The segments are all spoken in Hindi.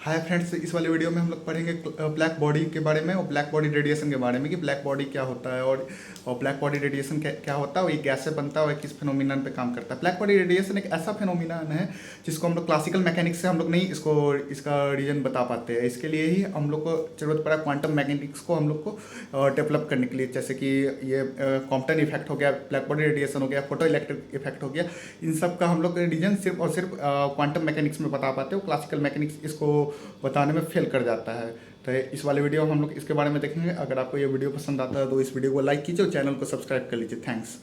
हाय फ्रेंड्स, इस वाले वीडियो में हम लोग पढ़ेंगे ब्लैक बॉडी के बारे में और ब्लैक बॉडी रेडिएशन के बारे में कि ब्लैक बॉडी क्या होता है और ब्लैक बॉडी रेडिएशन क्या होता है और ये कैसे बनता है और किस फिनोमिनन पे काम करता है। ब्लैक बॉडी रेडिएशन एक ऐसा फिनोमिनन है जिसको हम लोग क्लासिकल मैकेनिक्स से हम लोग नहीं इसका रीजन बता पाते हैं। इसके लिए ही हम लोग को जरूरत पड़ा क्वांटम मैकेनिक्स को हम लोग को डेवलप करने के लिए, जैसे कि ये कॉम्पटन इफेक्ट हो गया, ब्लैक बॉडी रेडिएशन हो गया, फोटो इलेक्ट्रिक इफेक्ट हो गया। इन सब का हम लोग रीजन सिर्फ और सिर्फ क्वांटम मैकेनिक्स में बता पाते हो। क्लासिकल मैकेनिक्स इसको बताने में फेल कर जाता है। तो इस वाले वीडियो में हम लोग इसके बारे में देखेंगे। अगर आपको ये वीडियो पसंद आता है तो इस वीडियो को लाइक कीजिए और चैनल को सब्सक्राइब कर लीजिए। थैंक्स।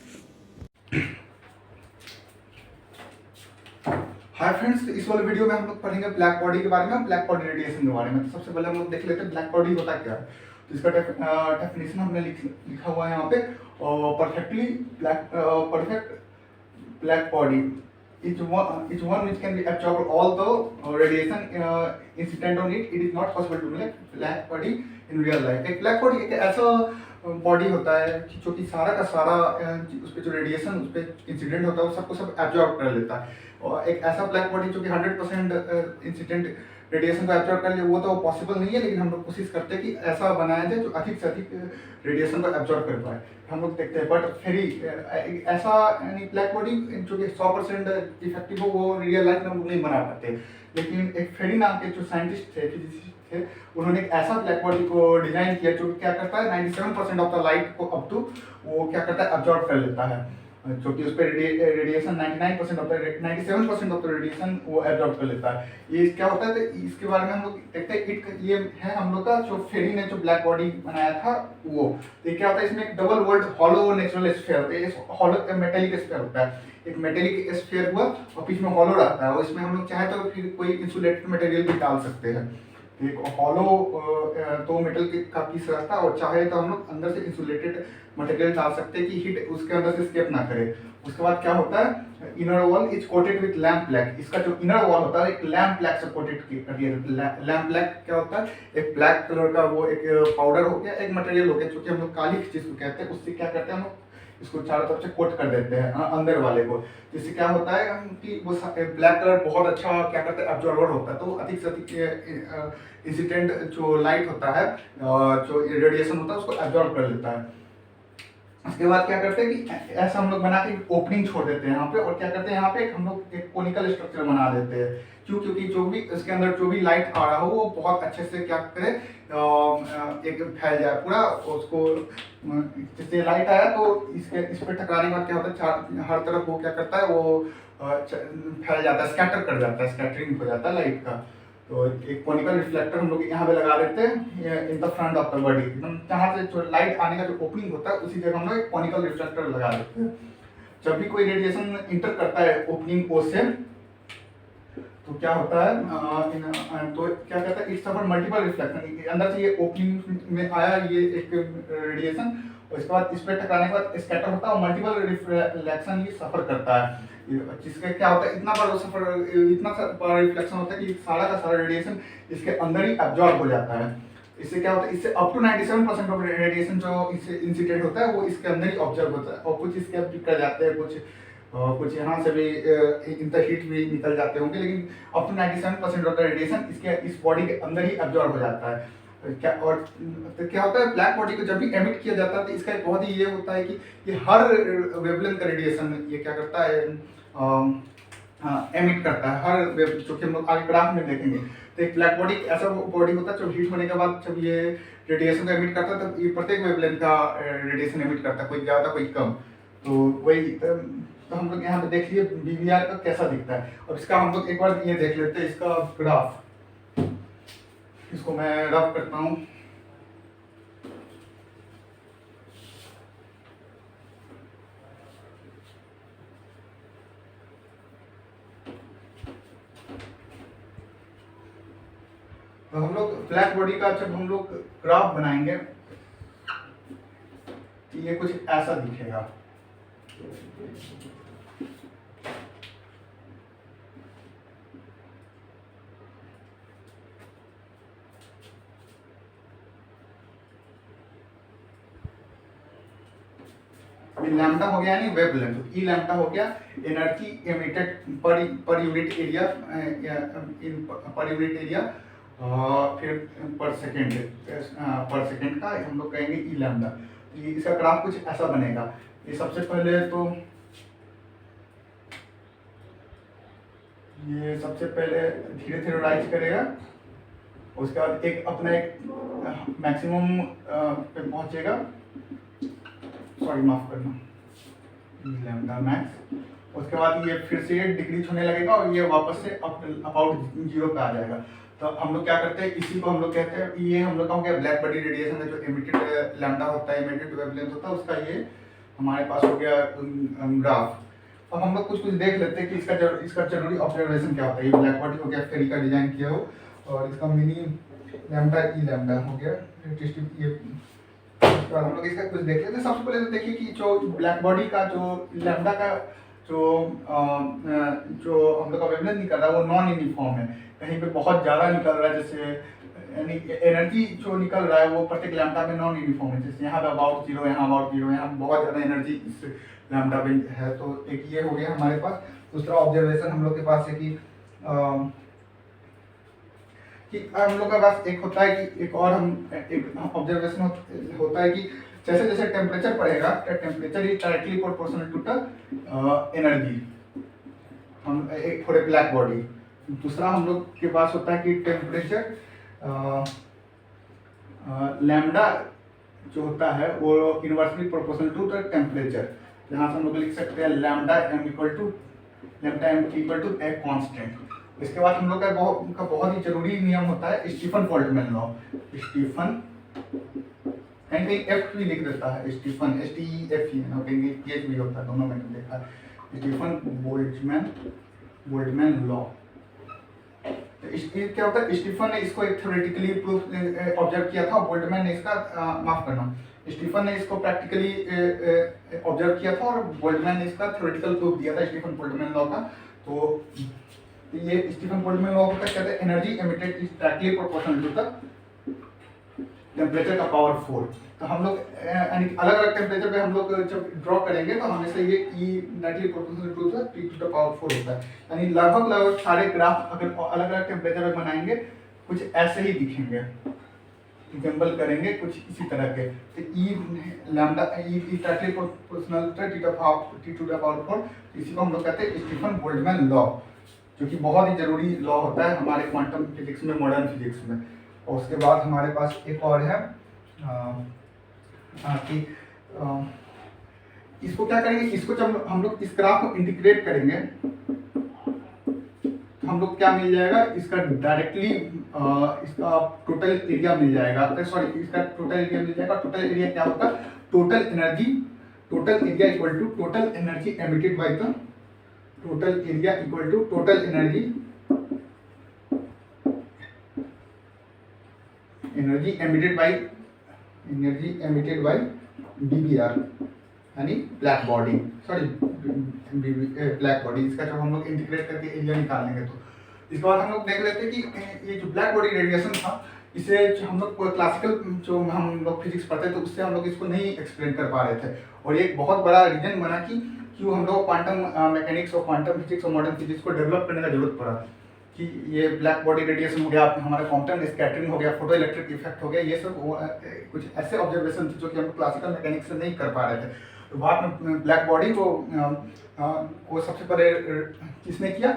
हाय फ्रेंड्स, इस वाले वीडियो में हम लोग पढ़ेंगे ब्लैक बॉडी के बारे में, ब्लैक बॉडी रेडिएशन के बारे में। तो सबसे पहले हम लोग देख लेते हैं ब्लैक बॉडी होता क्या है। तो इसका डेफिनेशन हमने लिखा हुआ है यहाँ पे। Perfect black body is one which can be absorbed all the radiation incident on it. It is not possible to make black body in real life. एक black body एक ऐसा बॉडी होता है कि जो कि सारा का सारा उस पर जो रेडिएशन उस पर इंसिडेंट होता है वो सबको सब एब्जॉर्ब कर लेता है। और एक ऐसा ब्लैक बॉडी जो कि 100% इंसिडेंट रेडिएशन को एब्जॉर्ब कर ले, वो तो पॉसिबल नहीं है, लेकिन हम लोग कोशिश करते हैं कि ऐसा बनाया जाए जो अधिक से अधिक रेडिएशन को एब्जॉर्ब कर पाए। हम लोग देखते हैं, बट फिर ही ऐसा यानी ब्लैक बॉडी जो कि 100% इफेक्टिव हो वो रियल लाइफ में हम लोग नहीं बना पाते। लेकिन एक फेरी नाम के जो साइंटिस्ट थे, फिजिसिस्ट थे, उन्होंने एक ऐसा ब्लैक बॉडी को डिजाइन किया जो क्या करता है 97% ऑफ द लाइट को अप टू वो क्या करता है एब्जॉर्ब कर लेता है। जो कि उस पर रेडिएशन 97% ऑफ द रेडिएशन वो एब्जॉर्ब कर लेता है। ये क्या होता है, तो इसके बारे में हम लोग देखते हैं। ये है हम लोग का जो फेरी ने जो ब्लैक बॉडी बनाया था वो। तो क्या होता है, इसमें एक double world hollow natural sphere होता है। हॉलो मेटेलिक स्फीयर होता है, एक मेटेलिक स्फीयर हुआ और बीच में हॉलो रहता है, और इसमें हम लोग चाहे तो फिर कोई इंसुलेटेड मटेरियल भी डाल सकते हैं। एक हॉलो तो मेटल का पीस रहता है, और चाहे तो हम लोग अंदर से इंसुलेटेड मटेरियल डाल सकते हैं कि हीट उसके अंदर से स्केप ना करे। उसके बाद क्या होता है, inner wall is coated with lamp black. इसका जो इनर वॉल होता है एक लैम्प ब्लैक से कोटेड कर दिया जाता है। लैम्प ब्लैक क्या होता है, एक ब्लैक कलर का वो एक पाउडर हो गया, एक मटेरियल हो गया जो कि हम लोग काली जिसको कहते हैं, उससे क्या करते हैं हम लोग इसको चारों तरफ से कोट कर देते हैं अंदर वाले को। जिससे क्या होता है कि वो ब्लैक कलर बहुत अच्छा क्या करता है एब्जॉर्बर होता है, तो अधिक से अधिक इंसिडेंट जो लाइट होता है जो रेडिएशन होता है उसको एब्जॉर्ब कर लेता है। उसके बाद क्या करते हैं कि ऐसा हम लोग बना के ओपनिंग छोड़ देते हैं यहाँ पे, और क्या करते हैं यहाँ पे हम लोग एक कोनिकल स्ट्रक्चर बना देते हैं। क्यों? क्योंकि जो भी इसके अंदर जो भी लाइट आ रहा हो वो बहुत अच्छे से क्या करे एक फैल जाए पूरा उसको। जिससे लाइट आया तो इस पे टकराने के बाद क्या होता है, हर तरफ वो क्या करता है वो फैल जाता है, स्कैटर कर जाता है, स्कैटरिंग हो जाता है लाइट का। तो एक कोनिकल रिफ्लेक्टर हम लोग यहाँ पे लगा देते हैं in the front of the body. एकदम जहाँ से जो लाइट आने का जो ओपनिंग होता है उसी जगह हम लोग एक कोनिकल रिफ्लेक्टर लगा देते हैं। जब भी कोई रेडिएशन इंटर करता है ओपनिंग ओ से, तो क्या होता है तो क्या कहता है इट्स सफर मल्टीपल रिफ्लेक्शन। अंदर से ये ओपनिंग में आया ये एक रेडिएशन, और इसके बाद इस पर टकराने के बाद स्कैटर होता है और मल्टीपल रिफ्लेक्शन ये सफर करता है। जिसका क्या होता है इतना बड़ा रिफ्लेक्शन होता है कि सारा का सारा रेडिएशन इसके अंदर ही एब्जॉर्ब हो जाता है। इससे क्या होता है, इससे अप टू 97% ऑफ रेडिएशन जो इससे इंसिडेंट होता है वो इसके अंदर ही ऑब्जर्व होता है, और कुछ इसके भी कर जाते हैं, कुछ यहाँ से भी इन द हीट भी निकल जाते होंगे, लेकिन up to 97% of the radiation इस बॉडी के अंदर ही एब्जॉर्ब हो जाता है। क्या और तो क्या होता है ब्लैक बॉडी को जब भी एमिट किया जाता है तो इसका एक बहुत ही ये होता है कि ये हर वेवलेंथ का रेडिएशन ये क्या करता है एमिट करता है हर जो कि हम लोग आगे ग्राफ में देखेंगे। तो एक ब्लैक बॉडी ऐसा बॉडी होता है जो हीट होने के बाद जब ये रेडिएशन को एमिट करता है तब ये प्रत्येक वेवलेंथ का रेडिएशन एमिट करता है, कोई ज़्यादा कोई कम। तो वही तो हम लोग यहाँ पे देख लिए BVR का कैसा दिखता है। और इसका हम लोग एक बार ये देख लेते हैं इसका ग्राफ। इसको मैं रफ करता हूँ। तो हम लोग ब्लैक बॉडी का जब हम लोग ग्राफ बनाएंगे तो ये कुछ ऐसा दिखेगा। लैम्डा हो गया यानी वेवलेंथ, ई लैम्डा हो गया energy emitted per unit area फिर पर सेकेंड का हम लोग कहेंगे ई लैम्डा। ये इसका ग्राफ कुछ ऐसा बनेगा। ये सबसे पहले तो ये सबसे पहले धीरे धीरे राइज करेगा, उसके बाद एक अपना एक मैक्सिमम पे पहुंचेगा, सॉरी माफ करना, लैम्डा मैक्स। उसके बाद ये फिर से डिक्रीज होने लगेगा और ये वापस से अबाउट जीरो पे आ जाएगा। तो हम लोग क्या करते हैं, इसी को हम लोग कहते हैं, ये हम लोग का हो गया ब्लैक बॉडी रेडिएशन का जो एमिटेड लैम्डा होता है, एमिटेड वेवलेंथ होता है, उसका ये हमारे पास हो गया ग्राफ। अब हम लोग कुछ कुछ देख लेते हैं कि इसका जरूरी ऑब्जर्वेशन क्या होता है। ये ब्लैक बॉडी हो गया, फेरी का डिजाइन किया हो, और इसका मिनी लैम्डा ई लैम्डा हो गया, ये तो हम लोग इसका कुछ देख लेते हैं। सबसे पहले तो देखिए कि जो ब्लैक बॉडी का जो लैम्डा का जो हम लोग का वेवलेंथ निकल रहा है वो नॉन यूनिफॉर्म है। कहीं पे बहुत ज़्यादा निकल रहा है, जैसे यानी एनर्जी जो निकल रहा है वो प्रत्येक लैम्डा में नॉन यूनिफॉर्म है। जैसे यहाँ पे अबाउट जीरो, यहाँ अबाउट जीरो, यहाँ बहुत ज़्यादा एनर्जी इस लैम्डा में है। तो एक ये हो गया हमारे पास। दूसरा ऑब्जर्वेशन हम लोग के पास है कि हम लोग का पास एक होता है कि एक और हम एक ऑब्जर्वेशन होता है कि जैसे जैसे टेम्परेचर बढ़ेगा, temperature is directly proportional to the energy, हम एक फॉर ए ब्लैक बॉडी। दूसरा हम लोग के पास होता है कि टेम्परेचर लैम्डा जो होता है वो inversely proportional to the temperature. यहाँ से हम लोग लिख सकते हैं lambda m equal to a constant. इसके बाद हम लोग का बहुत ही जरूरी नियम होता है स्टीफन बोल्ट्जमैन लॉ। स्टीफन कहीं एफ भी लिख देता है, स्टीफन STEF ही है, कहीं PH भी होता है, दोनों में देखा है। Stefan Boltzmann law. तो इसके क्या होता है, स्टीफन ने इसको एक थ्योरेटिकली प्रूफ ऑब्जर्व किया था, बोल्ट्जमैन ने इसका माफ करना, स्टीफन ने इसको प्रैक्टिकली ऑब्जर्व किया था और बोल्ट्जमैन ने इसका थ्योरेटिकल प्रूफ दिया था स्टीफन बोल्ट्जमैन लॉ का। तो ये स्टीफन बोल्ट्जमैन लॉ का कहते हैं energy emitted is directly proportional to the temperature का पावर 4। तो हम लोग अलग अलग टेम्परेचर पे हम लोग जब ड्रॉ करेंगे तो हमेशा ये E directly proportional to the T to the power 4 होता है। यानी लगभग सारे ग्राफ अगर अलग अलग टेम्परेचर पे बनाएंगे कुछ ऐसे ही दिखेंगे, रिजेंबल करेंगे कुछ इसी तरह के। तो E lambda E directly proportional to T to the power 4, इसी को हम लोग कहते हैं स्टीफन बोल्ट्जमैन लॉ, जो कि बहुत ही जरूरी लॉ होता है हमारे क्वांटम फिजिक्स में, मॉडर्न फिजिक्स में। और उसके बाद हमारे पास एक और है कि इसको क्या करेंगे, इसको जब हम लोग इस ग्राफ को इंटीग्रेट करेंगे तो हम लोग क्या मिल जाएगा, इसका डायरेक्टली इसका टोटल एरिया मिल जाएगा, सॉरी इसका टोटल एरिया मिल जाएगा। टोटल एरिया क्या होगा, total area equal to total energy emitted by the total area equal to total energy emitted by BBR, यानी black body, sorry black body. इसका जब हम लोग इंटीग्रेट करके एरिया निकालेंगे तो इसके बाद हम लोग देख लेते हैं कि ये जो ब्लैक बॉडी रेडिएशन था, इसे हम लोग क्लासिकल जो हम लोग फिजिक्स पढ़ते थे उससे हम लोग इसको नहीं एक्सप्लेन कर पा रहे थे। और ये एक बहुत बड़ा रीजन बना कि क्यों हम लोग क्वांटम मैकेनिक्स और क्वांटम फिजिक्स और मॉडर्न फिजिक्स को डेवलप करने का जरूरत पड़ा। कि ये ब्लैक बॉडी रेडिएशन हो गया, हमारा क्वांटम स्कैटरिंग हो गया, फोटो इलेक्ट्रिक इफेक्ट हो गया, ये सब कुछ ऐसे ऑब्जर्वेशन थे जो कि हम क्लासिकल मैकेनिक्स से नहीं कर पा रहे थे। तो बाद में ब्लैक बॉडी को सबसे पहले किसने किया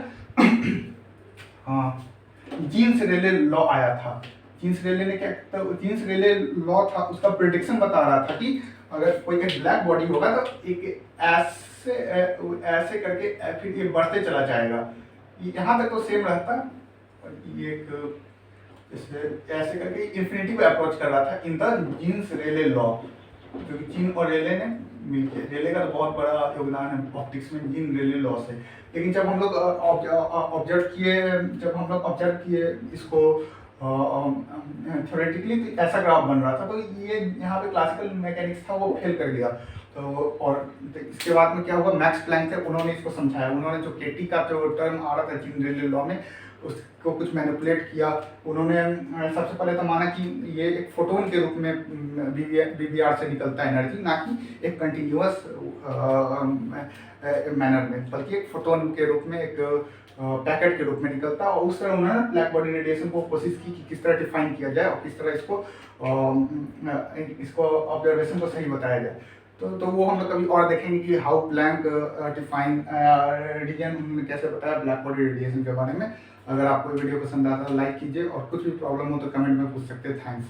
जीन्स रेले लॉ आया था। जीन्स रेले ने क्या, तो जीन्स रेले लॉ था, उसका प्रेडिक्शन बता रहा था कि अगर कोई एक ब्लैक बॉडी होगा तो एक ऐसे करके फिर ये बढ़ते चला जाएगा, यहाँ तक तो सेम रहता और ये एक ऐसे करके इंफिनिटी को अप्रोच कर रहा था in the Jeans Rayleigh law. क्योंकि जीन और रेले ने मिलकर, रेले का तो बहुत बड़ा योगदान है ऑप्टिक्स में जीन रेले लॉ से। लेकिन जब हम लोग ऑब्जर्व किए इसको थ्योरेटिकली तो ऐसा ग्राफ बन रहा था, तो ये यहाँ पे क्लासिकल मैकेनिक्स था वो फेल कर गया। तो और इसके बाद में क्या हुआ, मैक्स प्लैंक थे, उन्होंने इसको समझाया। उन्होंने जो केटी का जो टर्म आ रहा था जीन रेले लॉ में, उसको कुछ मैनिपुलेट किया। उन्होंने सबसे पहले तो माना कि ये एक फोटोन के रूप में BBR से निकलता है एनर्जी, ना कि एक कंटिन्यूअस मैनर में, बल्कि एक फोटोन के रूप में एक पैकेट के रूप में निकलता है, और उस तरह उन्होंने ब्लैक बॉडी रेडिएशन को कोशिश की कि किस तरह डिफाइन किया जाए और किस तरह इसको ऑब्जर्वेशन को सही बताया जाए। तो वो हम लोग कभी और देखेंगे कि हाउ प्लैंक डिफाइन रीजन उन्होंने कैसे बताया ब्लैक बॉडी रेडिएशन के बारे में। अगर आपको वीडियो पसंद आता है लाइक कीजिए, और कुछ भी प्रॉब्लम हो तो कमेंट में पूछ सकते हैं। थैंक्स।